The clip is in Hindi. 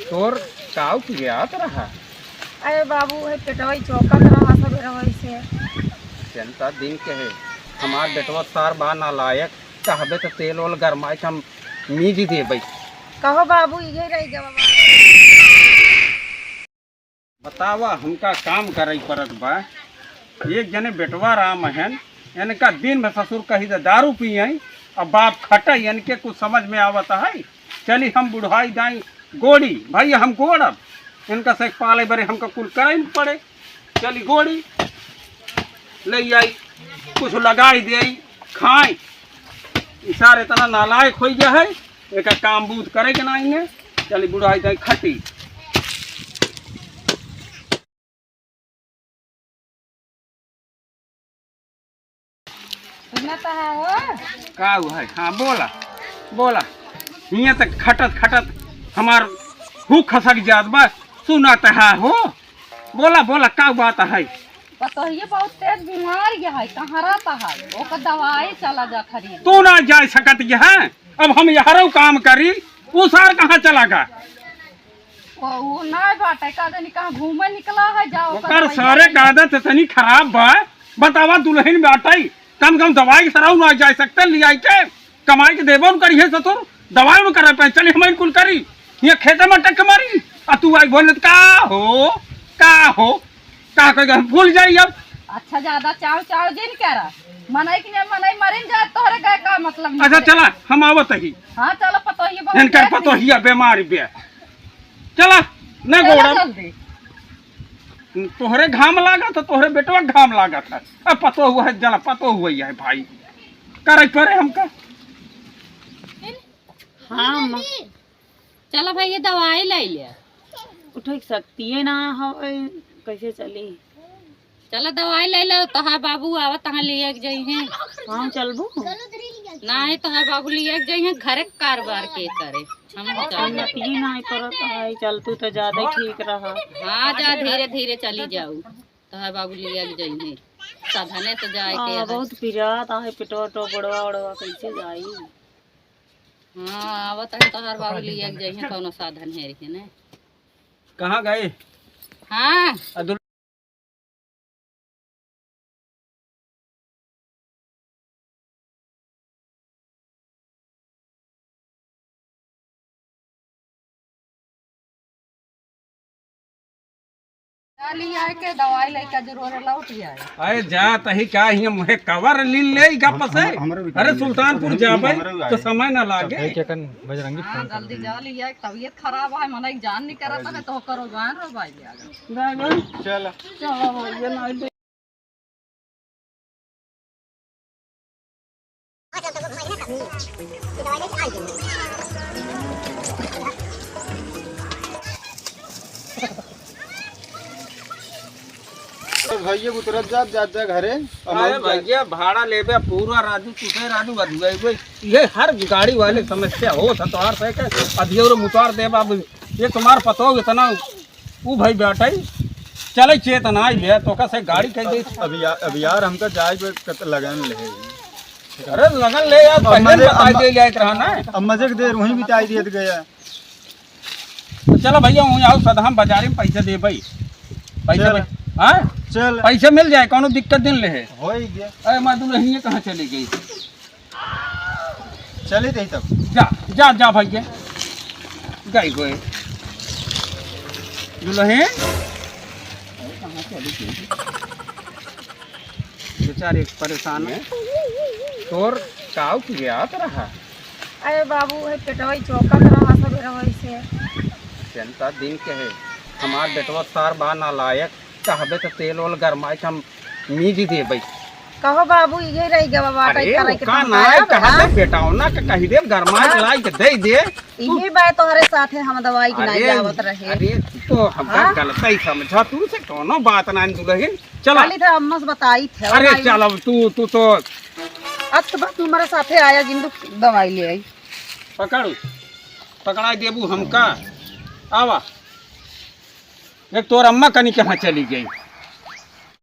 तोर काऊ की गया तो रहा। अरे बाबू है पेटवा चौका रहा सब रवै से जनता दिन के है हमार बेटवा सार बा नालायक कहबे तो तेल ओल गरमाए के हम मीज दे भाई। कहो बाबू ये रह गया बाबा। बतावा हमका काम करे परत बा। एक जने बेटवा राम हन इनका दिन में ससुर कही तो दारू पिए और बाप खटे इनके कुछ समझ में आवता है। चली हम बुढ़ाई दाई गोड़ी भाई हम गोड़ब इनका से पाले बरे हमका कुल करे पड़े। चली गोड़ी ले आई कुछ लगाई दे खाए इशार इतना नालायक हो गया है एक काम बूथ करे के नहीं। चली बुढ़ाई दाई खटी का हुआ है। हाँ बोला बोला यहाँ तक खटत खटत हमार भूख खसक जात बा सुनाता है हो। बोला बोला का बात है। बताइए बहुत तेज बीमार है कहाँ रहता है ओकर दवाई चला जा खरीद। तू ना जा सकत है अब हम यहारो काम करी वो सार कहाँ चला गा। वो ना बाटे का कहाँ घूमे निकला है जाओ ओकर सारे का आदत इतनी खराब बा। बतावा दुल्हन बाटे कम कम दवाई सराउ ना जा सकते ले आई के कमाई के देबो करी है ससुर दवाई में करे पे चली हम कुल करी ये खेते में टक मारी आ तू आई बोल का हो का कह भूल जाई अब। अच्छा ज्यादा चाव चाव जिन कह रहा मनाई कि नहीं मनाई मरिन जाए तोहरे गए का मतलब। अच्छा चला हम आवत ही। हाँ चलो पतो ही इनका पतो ही बीमारी बे चला न गोड़ा तोहरे घाम लागा तो तोहरे बेटवा घाम लागा था अब पतो हुआ है जला पतो हुआ है भाई करे परे हमका। हाँ चलो भाई ये दवाई ले लिया उठो सकती है ना हो कैसे चली। चलो दवाई ले लो तहार बाबू आवा तहाँ ले जाई हैं। हाँ चलबू नहीं तहार बाबू ले जाई हैं घरे कारोबार के करे हम नहीं करत है चल तू तो ज्यादा ठीक रहा। हाँ जा धीरे धीरे चली जाऊ तहार बाबू ले जाई हैं साधने तो जाए के बहुत पिरात है पिटवा तो बड़वा बड़वा कैसे जाई। हाँ आवत है तहार बाबू ले जाई हैं कोनो साधन है रे ने कहाँ गए। हाँ लिया के दवाई लेके जरूर लौट जाए। अरे जा तही क्या ही मुहे कवर ली ले गप से। अरे सुल्तानपुर जाबे तो समय ना लागे। जल्दी जा लिया तबीयत खराब है मन जान नहीं करता है तो करो जान रो भाई चल चलो ये ना भैया उतरत जा घरे। अरे भैया भाड़ा लेबे पूरा राजू तुझे राजू अधुए ये हर गाड़ी वाले समस्या हो तोहार से के अधियोर मुतार दे बाबू ये तुम्हार पतो इतना ऊ भाई बैठे चले चेतना आई बे तो का से गाड़ी कह दे। अभी यार हमका जाए पे लगन ले। अरे लगन ले यार पहले बता दे जात रहा ना अब मजे के देर वहीं बिताई देत गया। तो चलो भैया हूं आओ सदहम बाजार में पैसे दे भाई पैसे हां चल पैसे मिल जाए कोनो दिक्कत दिन ले है हो ही गया। अरे मां दुल्हनिया कहाँ चली गई। चले थे तब जा जा जा भैया गई गए दुल्हन कहाँ चली गई बेचारे परेशान है तोर काऊ की गया तो रहा। अरे बाबू है पेटवा चौका रहा सब रवै से जनता दिन के है हमार बेटवा सार बा नालायक कहबे तो तेल ओल गरमाए के हम मीज दे भाई। कहो बाबू ये रह गया बाबा अरे का ना कहते बेटाओ ना कही दे गरमाए लाई के दे दे इही बात तोहरे साथे हम दवाई की नहीं आवत रहे। अरे तो हमका गलत ही समझा तू से कोनो बात ना दुल्हन चला खाली था अम्मा से बताई थे। अरे चल अब तू तो अब तो बस तुम्हारे साथे आया जिंदू दवाई ले आई पकड़ू पकड़ा देबू हमका आवा एक तोर अम्मा कनी कहाँ चली गई।